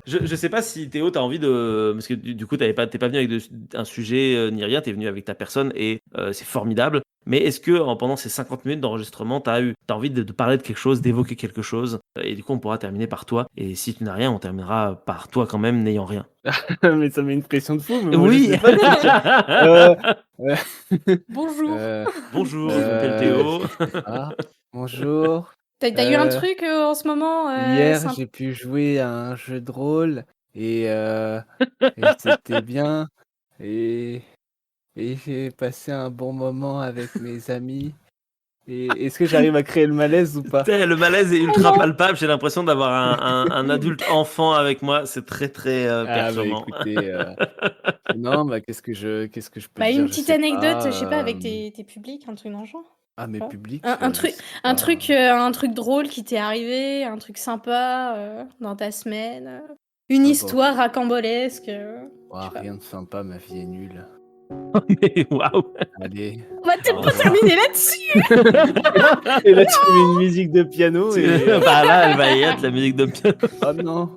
Je sais pas si Théo, t'as envie de. Parce que du coup, t'es pas venu avec un sujet ni rien, t'es venu avec ta personne et c'est formidable. Mais est-ce que pendant ces 50 minutes d'enregistrement, t'as envie de parler de quelque chose, d'évoquer quelque chose et du coup, on pourra terminer par toi. Et si tu n'as rien, on terminera par toi quand même, n'ayant rien. Mais ça met une pression de fou, mais moi je Oui. sais pas te dire. Euh, euh, Bonjour. Bonjour, je m'appelle Théo. je sais pas. Bonjour. T'as eu un truc en ce moment Hier, sympa? j'ai pu jouer à un jeu de rôle et c'était bien. Et, et j'ai passé un bon moment avec mes amis. Et est-ce que j'arrive à créer le malaise ou pas? Le malaise est Oh ultra non. palpable. J'ai l'impression d'avoir un adulte enfant avec moi. C'est très très Ah bah perturbant. écoutez, non, bah qu'est-ce que je peux Bah, dire? une Je petite sais anecdote, je sais pas, pas. avec tes publics, un truc dans le genre. Ah mes Tu vois? publics, Un je truc, sais un pas. truc, un truc drôle qui t'est arrivé, un truc sympa dans ta semaine, une Ah bah, histoire rocambolesque. Je sais pas. rien de sympa, ma vie est nulle. Mais waouh. Allez, On va au peut-être pas revoir. terminer là-dessus. Et là, tu mets une musique de piano et Bah là, elle va y être la musique de piano. oh non!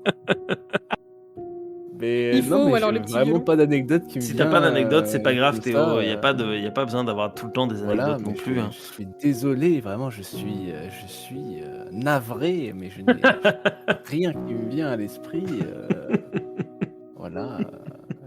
Mais Il non, faut, mais ou j'ai alors le petit vraiment violon. pas d'anecdote qui me Si t'as pas vient, d'anecdote, c'est pas grave, comme ça, Théo. Il y a pas besoin d'avoir tout le temps des voilà, anecdotes non mais plus. je suis désolé, vraiment, je suis, navré, mais je n'ai rien qui me vient à l'esprit, voilà,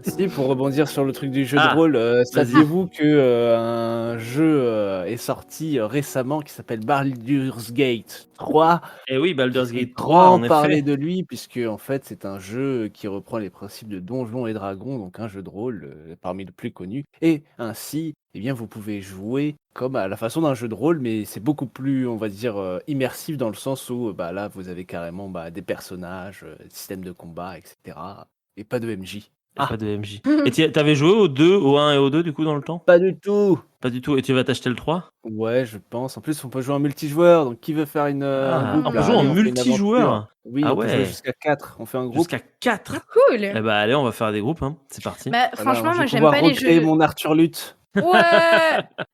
Si, pour rebondir sur le truc du jeu de Ah, rôle, vas-y. saviez-vous que, un jeu, est sorti, récemment qui s'appelle Baldur's Gate 3? Et oui, Qui Baldur's fait Gate 3, grand en parler effet. de lui puisque en fait, c'est un jeu qui reprend les principes de Donjons& et Dragons, donc un jeu de rôle, parmi les plus connus et ainsi, eh bien, vous pouvez jouer comme à la façon d'un jeu de rôle, mais c'est beaucoup plus, on va dire, immersif dans le sens où, bah, là, vous avez carrément, bah, des personnages, système de combat et cetera et pas de MJ. Et pas de MJ. Et t'avais joué au 1 et au 2 du coup dans le temps? Pas du tout! Pas du tout. Et tu vas t'acheter le 3? Ouais, je pense. En plus, on peut jouer en multijoueur, donc qui veut faire un Ah, on groupe peut là? jouer en Allez, on fait une aventure. multijoueur. Oui, Ah on peut jouer ouais, jusqu'à 4. On fait un groupe. jusqu'à 4. Ah, cool. Eh bah allez, on va faire des groupes, hein. C'est parti. Bah, Voilà, franchement, je moi, vais j'aime pouvoir pas les recréer jeux. mon Arthur Lutte. Ouais.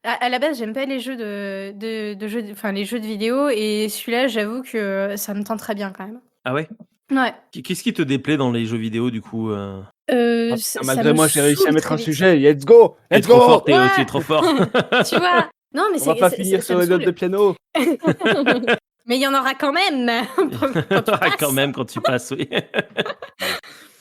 À la base, j'aime pas les jeux de jeux, enfin les jeux de vidéo, et celui-là, j'avoue que ça me tente très bien quand même. Ah ouais? Ouais. Qu'est-ce qui te déplaît dans les jeux vidéo du coup Ah Ça putain, malgré me moi, j'ai réussi à saoule mettre très un vite. sujet. Let's go! Tu es Let's trop fort, go! Théo, tu es Ouais. trop fort. Tu vois? Non, mais On va pas finir ça sur me les notes de saoule. piano. Mais il y en aura quand même quand tu Ah, quand passes. même, quand tu passes, oui. Aïe,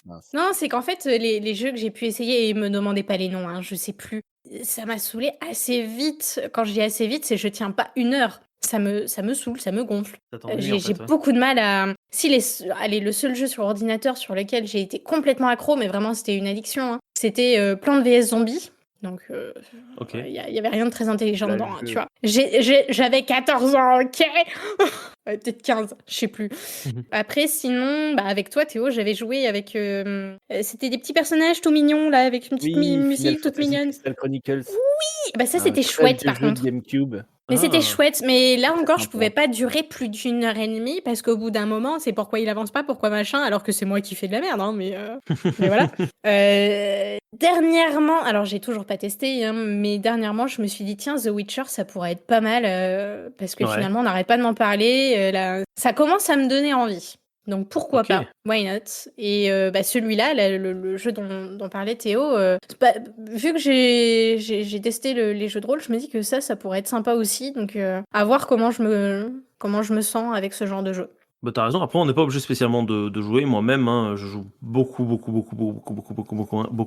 mince. Non, c'est qu'en fait, les jeux que j'ai pu essayer, et me demandez pas les noms, hein, je sais plus. Ça m'a saoulé assez vite. Quand je dis assez vite, c'est je tiens pas 1 heure. Ça me saoule, ça me gonfle. Ça t'ennuie en J'ai fait, ouais. beaucoup de mal à si allez, le seul jeu sur ordinateur sur lequel j'ai été complètement accro, mais vraiment c'était une addiction, hein, c'était, Plants vs Zombies. Donc Ok. il y avait rien de très intelligent Là, dedans, le hein, tu jeu. vois? J'avais 14 ans, OK? Ouais, peut-être 15, je sais plus. Après sinon, bah, avec toi Théo, j'avais joué avec, c'était des petits personnages tout mignons là, avec une petite Oui, Final musique toute Fantasy mignonne. Crystal Chronicles. Oui, bah, ça Un c'était très chouette vieux par jeu de contre. GameCube. Mais c'était Ah. chouette, mais là Très encore, je sympa. pouvais pas durer plus d'1 heure et demie parce qu'au bout d'un moment, c'est pourquoi il avance pas, pourquoi machin, alors que c'est moi qui fais de la merde, hein, mais voilà. Dernièrement, alors j'ai toujours pas testé, hein, mais dernièrement, je me suis dit: «Tiens, The Witcher, ça pourrait être pas mal», parce que Ouais. finalement, on n'arrête pas de m'en parler, là, ça commence à me donner envie. Donc pourquoi Ok. pas? Why not? Et bah, celui-là, là, le jeu dont parlait Théo, bah, vu que j'ai testé les jeux de rôle, je me dis que ça pourrait être sympa aussi. Donc à voir comment je me sens avec ce genre de jeu. Bah t'as raison, après on n'est pas obligé spécialement de jouer, moi-même hein, je joue beaucoup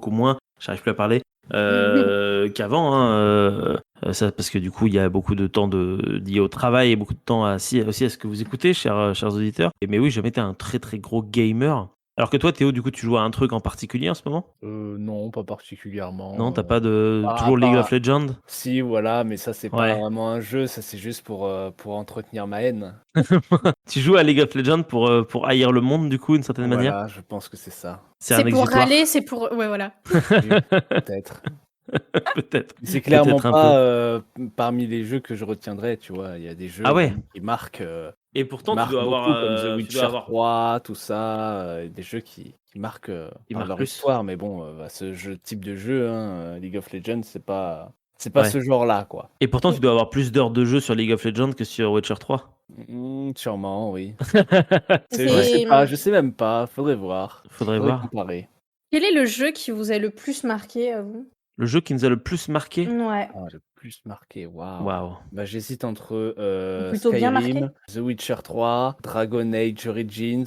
moins, j'arrive plus à parler, qu'avant, hein, ça, parce que du coup il y a beaucoup de temps lié au travail et beaucoup de temps aussi à ce que vous écoutez, chers auditeurs. Mais oui, j'ai jamais été un très très gros gamer. Alors que toi Théo, du coup tu joues à un truc en particulier en ce moment? Non, pas particulièrement. Non, t'as pas À toujours League part of Legends? si, voilà, mais ça, c'est pas Ouais. vraiment un jeu, ça, c'est juste pour entretenir ma haine. Tu joues à League of Legends pour haïr le monde du coup d'une certaine manière? Voilà, je pense que c'est ça. C'est C'est un pour exutoire. râler, c'est pour. Ouais, voilà. Oui, peut-être. Peut-être. C'est clairement Peut-être un pas, parmi les jeux que je retiendrai, tu vois? Il y a des jeux Ah ouais? vraiment qui marquent, Et pourtant, tu dois avoir, beaucoup comme The tu dois Witcher avoir 3, tout ça, des jeux qui marquent, Il par marque leur plus. histoire, mais bon, bah, type de jeu, hein, League of Legends, c'est pas Ouais. ce genre-là, quoi. Et pourtant, tu dois avoir plus d'heures de jeu sur League of Legends que sur Witcher 3. Sûrement, oui. C'est- Je sais même pas, faudrait voir. Faudrait Faudrait voir. comparer. Quel est le jeu qui vous a le plus marqué à vous? Le jeu qui nous a le plus marqué. Ouais. Ah, le plus marqué, waouh. Waouh. Bah, j'hésite entre Plutôt bien marqué. Skyrim, The Witcher 3, Dragon Age Origins.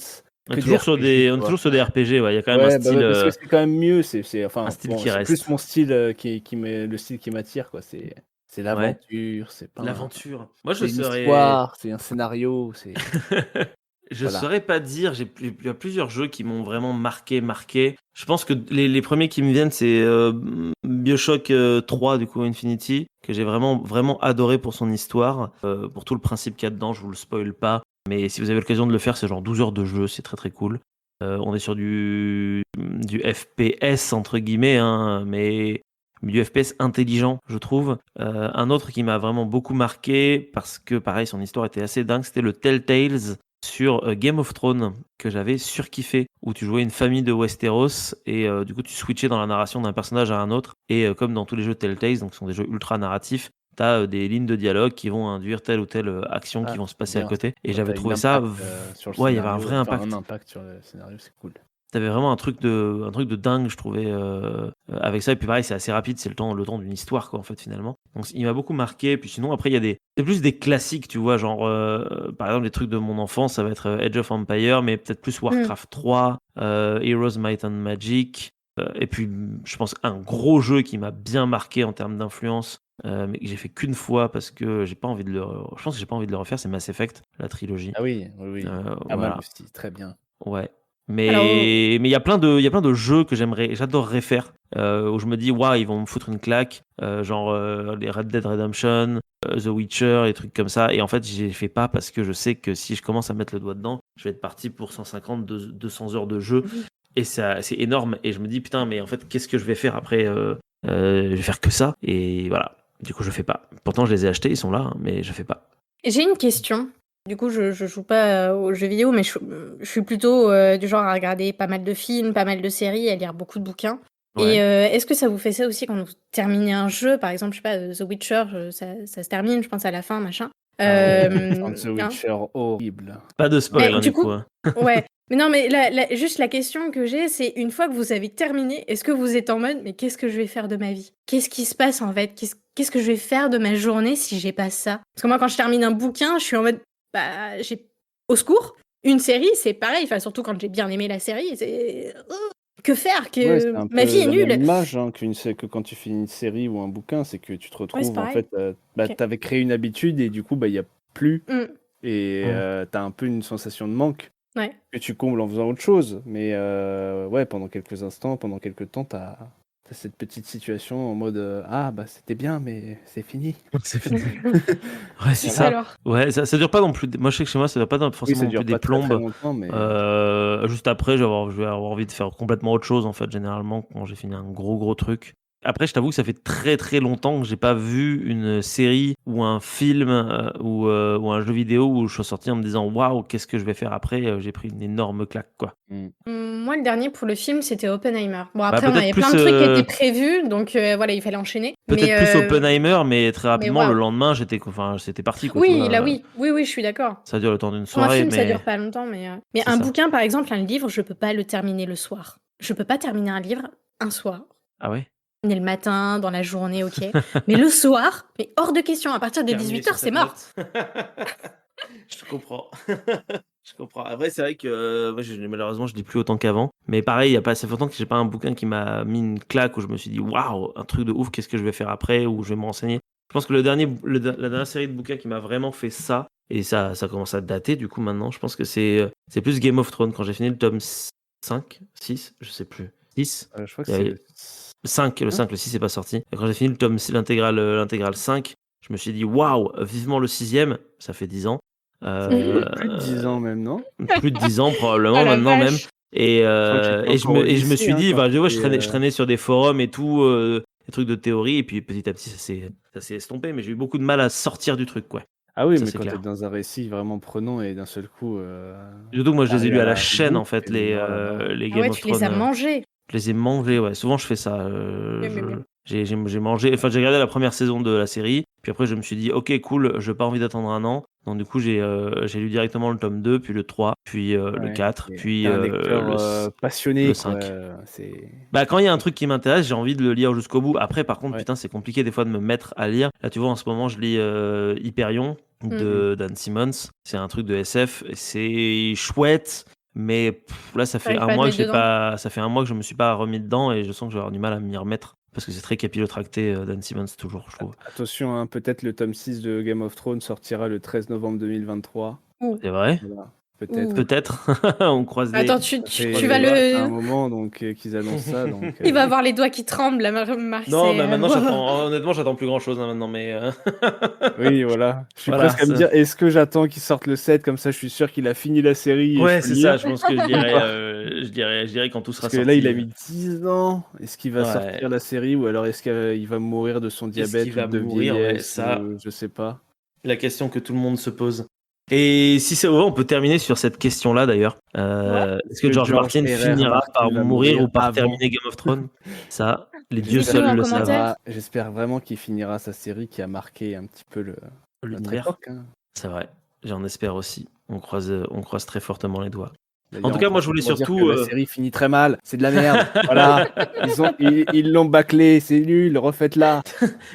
On Que est des toujours sur des, RPG, on est quoi. toujours sur des RPG. Ouais. Il y a quand même un Ouais, bah style, ouais, parce que c'est quand même mieux. Enfin, un style bon, qui c'est reste. plus mon style le style qui m'attire, quoi. C'est l'aventure, c'est pas L'aventure. Moi, je c'est une serais. histoire, c'est un scénario, c'est Je Voilà. saurais pas dire. Il y a plusieurs jeux qui m'ont vraiment marqué. Je pense que les premiers qui me viennent, c'est BioShock 3, du coup, Infinity, que j'ai vraiment adoré pour son histoire, pour tout le principe qu'il y a dedans. Je vous le spoil pas. Mais si vous avez l'occasion de le faire, c'est genre 12 heures de jeu, c'est très très cool. On est sur du FPS, entre guillemets, hein, mais du FPS intelligent, je trouve. Un autre qui m'a vraiment beaucoup marqué, parce que pareil, son histoire était assez dingue, c'était le Telltales sur Game of Thrones, que j'avais surkiffé, où tu jouais une famille de Westeros, et du coup tu switchais dans la narration d'un personnage à un autre, et comme dans tous les jeux Telltale, donc ce sont des jeux ultra narratifs, tu as des lignes de dialogue qui vont induire telle ou telle action qui vont se passer à bien. côté, et Quand j'avais t'as trouvé une ça... impact, sur le Ouais, il y avait un scénario, vrai enfin, impact. un impact sur le scénario, c'est cool. T'avais vraiment un truc de dingue, je trouvais, avec ça. Et puis pareil, c'est assez rapide, c'est le temps d'une histoire, quoi, en fait, finalement. Donc il m'a beaucoup marqué. Puis sinon, après, il y a c'est plus des classiques, tu vois, genre, par exemple, les trucs de mon enfance, ça va être Age of Empire, mais peut-être plus Warcraft 3, Heroes, Might and Magic. Et puis, je pense, un gros jeu qui m'a bien marqué en termes d'influence, mais que j'ai fait qu'une fois parce que je pense que j'ai pas envie de le refaire, c'est Mass Effect, la trilogie. Ah oui, oui. Pas mal Voilà. aussi, très bien. Ouais. Alors, Mais il y a plein de jeux que j'adorerais faire, où je me dis, waouh, ils vont me foutre une claque, genre les Red Dead Redemption, The Witcher, les trucs comme ça. Et en fait, je les fais pas parce que je sais que si je commence à mettre le doigt dedans, je vais être parti pour 150, 200 heures de jeu. Et ça, c'est énorme. Et je me dis, putain, mais en fait, qu'est-ce que je vais faire après Je vais faire que ça. Et voilà. Du coup, je fais pas. Pourtant, je les ai achetés, ils sont là, hein, mais je fais pas. J'ai une question. Du coup, je joue pas aux jeux vidéo, mais je suis plutôt du genre à regarder pas mal de films, pas mal de séries, à lire beaucoup de bouquins. Ouais. Et est-ce que ça vous fait ça aussi quand vous terminez un jeu? Par exemple, je sais pas, The Witcher, ça se termine, je pense, à la fin, machin. Fin de The Hein. Witcher, horrible. Pas de spoil, Mais hein, du du coup. coup, Hein. ouais. Mais non, mais juste la question que j'ai, c'est une fois que vous avez terminé, est-ce que vous êtes en mode, mais qu'est-ce que je vais faire de ma vie? Qu'est-ce qui se passe en fait? Qu'est-ce que je vais faire de ma journée si j'ai pas ça? Parce que moi, quand je termine un bouquin, je suis en mode, bah, au secours. Une série, c'est pareil. Enfin, surtout quand j'ai bien aimé la série, c'est que faire? Ouais, c'est un Ma vie peu est la même nulle. image, hein, que quand tu finis une série ou un bouquin, c'est que tu te Ouais, c'est retrouves, en pareil. fait, Ok. t'avais créé une habitude et du coup, bah, il y a plus Mm. et t'as un peu une sensation de manque Ouais. que tu combles en faisant autre chose. Mais ouais, pendant quelques instants, pendant quelques temps, t'as cette petite situation en mode ah bah c'était bien, mais c'est fini. C'est fini. Ouais, c'est Et ça. alors? Ouais, ça dure pas non plus. Moi, je sais que chez moi, ça dure pas Oui, forcément ça non plus dure des pas très très plombes. longtemps, mais Juste après, je vais avoir envie de faire complètement autre chose, en fait, généralement, quand j'ai fini un gros truc. Après, je t'avoue que ça fait très très longtemps que j'ai pas vu une série ou un film ou un jeu vidéo où je suis sorti en me disant waouh, qu'est-ce que je vais faire après. J'ai pris une énorme claque, quoi. Moi, le dernier pour le film, c'était Oppenheimer. Bon, Bah, après, on peut-être avait plus, plein de trucs qui étaient prévus, donc voilà, il fallait enchaîner. peut-être plus Mais Oppenheimer, mais très rapidement, le waouh. lendemain, c'était parti, quoi. Tu Oui, vois. là, oui, je suis d'accord. Ça dure le temps d'une Pour un soirée, film, ça mais dure pas longtemps, mais c'est un ça. bouquin, par exemple, un livre, je peux pas le terminer le soir. Je peux pas terminer un livre un soir. Ah ouais? Terminer le matin, dans la journée, ok. Mais le soir, mais hors de question. À partir de Terminé 18h, sur c'est cette mort. note. Je comprends. Je comprends. Après, c'est vrai que moi, malheureusement, je lis plus autant qu'avant. Mais pareil, il n'y a pas assez longtemps que j'ai pas un bouquin qui m'a mis une claque où je me suis dit waouh, un truc de ouf, qu'est-ce que je vais faire après ou je vais me renseigner. Je pense que la dernière série de bouquins qui m'a vraiment fait ça, et ça commence à dater du coup maintenant, je pense que c'est plus Game of Thrones quand j'ai fini le tome 5, 6, je sais plus. 6 je crois que Il y c'est avait- le 5, le 5, le 6 n'est pas sorti. Et quand j'ai fini le tome, l'intégrale 5, je me suis dit waouh, vivement le 6e, ça fait 10 ans. plus de 10 ans même, non? Plus de 10 ans probablement Oh la maintenant même. vache. Et, Je crois que j'étais et, je encore au me, et je me lycée, suis dit, quand ouais, c'était, je traînais sur des forums et tout, des trucs de théorie, et puis petit à petit ça s'est estompé, mais j'ai eu beaucoup de mal à sortir du truc, quoi. Ah oui, Ça, mais c'est quand t'es clair. dans un récit vraiment prenant et d'un seul coup, Surtout que moi, je les ai t'arrives lus à à la la chaîne, en boucle fait, et oh là là. les Ah Game ouais, of tu les as Thrones. mangés. Je les ai mangés, ouais. Souvent, je fais ça. Oui, oui, oui. J'ai mangé. Enfin, j'ai regardé la première saison de la série. Puis après, je me suis dit, ok, cool, je n'ai pas envie d'attendre un an. Donc du coup, j'ai lu directement le tome 2, puis le 3, puis le 4, puis T'es un lecteur passionné, le quoi. 5. C'est Bah, quand il y a un truc qui m'intéresse, j'ai envie de le lire jusqu'au bout. Après, par contre, ouais. putain, c'est compliqué des fois de me mettre à lire. Là, tu vois, en ce moment, je lis Hyperion de Dan Simmons. C'est un truc de SF. Et c'est chouette, mais là, ça fait T'arrives un pas à te mois que mettre dedans. ça fait un mois que je me suis pas remis dedans et je sens que je vais avoir du mal à m'y remettre parce que c'est très capillotracté, Dan Simmons toujours, je trouve. Attention, hein, peut-être le tome 6 de Game of Thrones sortira le 13 novembre 2023. Ouh. C'est vrai? Voilà, peut-être. Ouh. Peut-être. On croise les. Attends, Ça fait tu vas un le. moment donc qu'ils annoncent ça, donc Il va avoir les doigts qui tremblent, la Marc. Non, mais c'est, maintenant, honnêtement, j'attends plus grand chose maintenant, mais. oui, voilà. Je suis Voilà, presque à me dire, est-ce que j'attends qu'il sorte le 7 comme ça je suis sûr qu'il a fini la série et je ouais, peux c'est lire? ça, je pense que je dirais quand tout sera Parce que là, sorti. il a mis 10 ans. Est-ce qu'il va Ouais. sortir la série ou alors est-ce qu'il va mourir de son Est-ce diabète qu'il ou va de mourir? Ouais, vieillesse ça, ou je sais pas. la question que tout le monde se pose. Et si c'est vrai, on peut terminer sur cette question-là d'ailleurs. Est-ce que George Martin finira par va mourir ou par avant? terminer Game of Thrones? Ça, les dieux Dites-nous seuls en le commentaire. savent. J'espère vraiment qu'il finira sa série qui a marqué un petit peu notre L'univers, époque, hein. c'est vrai. J'en espère aussi. On croise très fortement les doigts. D'ailleurs, En tout cas, moi, je voulais pour dire surtout. que la série finit très mal, c'est de la merde. Voilà, ils l'ont bâclé, c'est nul, refaites-la.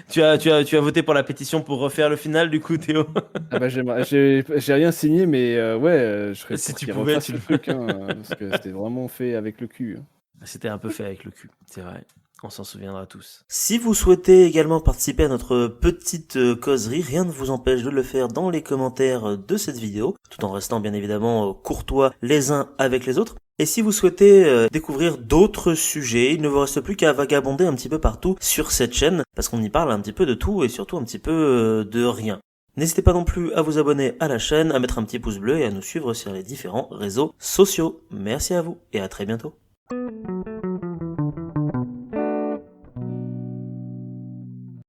Tu as voté pour la pétition pour refaire le final, du coup, Théo? Ah bah j'ai rien signé, mais je serais Si pour tu qu'ils pouvais, refassent tu le truc, hein, parce que c'était vraiment fait avec le cul, hein. C'était un peu fait avec le cul, c'est vrai. On s'en souviendra tous. Si vous souhaitez également participer à notre petite causerie, rien ne vous empêche de le faire dans les commentaires de cette vidéo, tout en restant bien évidemment courtois les uns avec les autres. Et si vous souhaitez découvrir d'autres sujets, il ne vous reste plus qu'à vagabonder un petit peu partout sur cette chaîne, parce qu'on y parle un petit peu de tout et surtout un petit peu de rien. N'hésitez pas non plus à vous abonner à la chaîne, à mettre un petit pouce bleu et à nous suivre sur les différents réseaux sociaux. Merci à vous et à très bientôt.